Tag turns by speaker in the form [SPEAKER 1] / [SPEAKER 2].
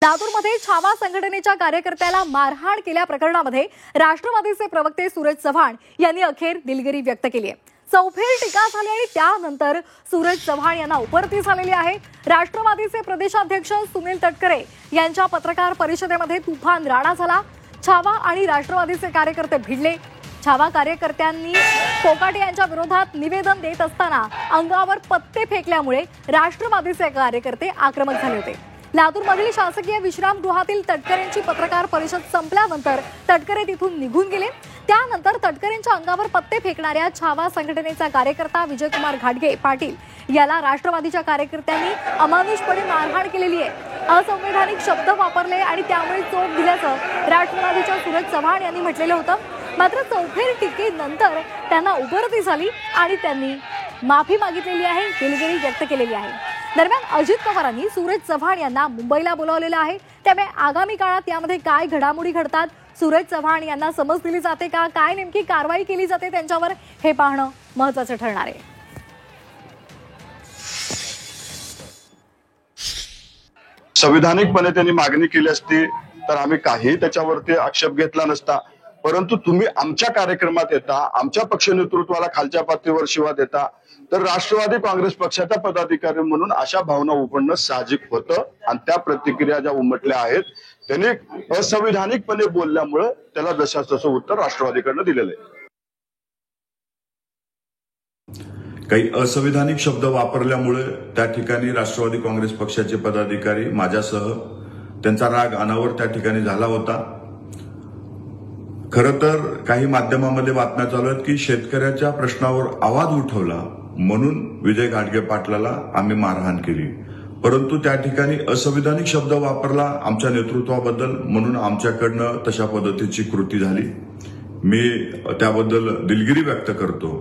[SPEAKER 1] लातूरमध्ये छावा संघटनेच्या कार्यकर्त्याला मारहाण केल्या प्रकरणामध्ये राष्ट्रवादीचे प्रवक्ते सूरज चव्हाण यांनी अखेर दिलगिरी व्यक्त केली आहे। चौफेर टीका झाली आणि त्यानंतर सूरज चव्हाण यांना उपरती झालेली आहे। राष्ट्रवादीचे प्रदेशाध्यक्ष सुनील तटकरे यांच्या पत्रकार परिषदेमध्ये तुफान राडा झाला। छावा आणि राष्ट्रवादीचे कार्यकर्ते भिडले। छावा कार्यकर्त्यांनी कोकाटे यांच्या विरोधात निवेदन देत असताना अंगावर पत्ते फेकल्यामुळे राष्ट्रवादीचे कार्यकर्ते आक्रमक झाले होते। लातूरमधील शासकीय विश्रामगृहातील तटकरेंची पत्रकार परिषद संपल्यानंतर तटकरे तिथून निघून गेले। त्यानंतर तटकरेंच्या अंगावर पत्ते फेकणाऱ्या छावा संघटनेचा कार्यकर्ता विजयकुमार घाटगे पाटील याला राष्ट्रवादीच्या कार्यकर्त्यांनी अमानुषपणे मारहाण केलेली आहे। असंवैधानिक शब्द वापरले आणि त्यामुळे चोप दिल्याचं राष्ट्रवादीच्या सूरज चव्हाण यांनी म्हटलेलं होतं। मात्र चौफेर टीकेनंतर त्यांना उपरती झाली आणि त्यांनी माफी मागितलेली आहे, दिलगिरी व्यक्त केलेली आहे। दरम्यान अजित पवारांनी सूरज चव्हाण यांना मुंबईला बोलावलेलं आहे। त्यामुळे आगामी काळात यामध्ये काय घडामोडी घडतात, सूरज चव्हाण यांना समज दिली जाते का, काय नेमकी कारवाई केली जाते त्यांच्यावर, हे पाहणं महत्त्वाचं ठरणार आहे।
[SPEAKER 2] संविधानिकपणे त्यांनी मागणी केली असती तर आम्ही काही त्याच्यावरती आक्षेप घेतला नसता, परंतु तुम्ही आमच्या कार्यक्रमात येता, आमच्या पक्ष नेतृत्वाला खालच्या पातळीवर शिवा देता, तर राष्ट्रवादी काँग्रेस पक्षाचा पदाधिकारी म्हणून अशा भावना उमटणं साहजिक होतं आणि त्या प्रतिक्रिया ज्या उमटल्या आहेत त्यांनी असंविधानिकपणे बोलल्यामुळे त्याला जशास तसं उत्तर राष्ट्रवादीकडनं दिलेलं आहे।
[SPEAKER 3] काही असंविधानिक शब्द वापरल्यामुळे त्या ठिकाणी राष्ट्रवादी काँग्रेस पक्षाचे पदाधिकारी माझ्यासह त्यांचा राग अनावर त्या ठिकाणी झाला होता। खरं तर काही माध्यमांमध्ये बातम्या चालू आहेत की शेतकऱ्याच्या प्रश्नावर आवाज उठवला म्हणून विजय घाटगे पाटलाला आम्ही मारहाण केली, परंतु त्या ठिकाणी असंविधानिक शब्द वापरला आमच्या नेतृत्वाबद्दल म्हणून आमच्याकडनं तशा पद्धतीची कृती झाली। मी त्याबद्दल दिलगिरी व्यक्त करतो।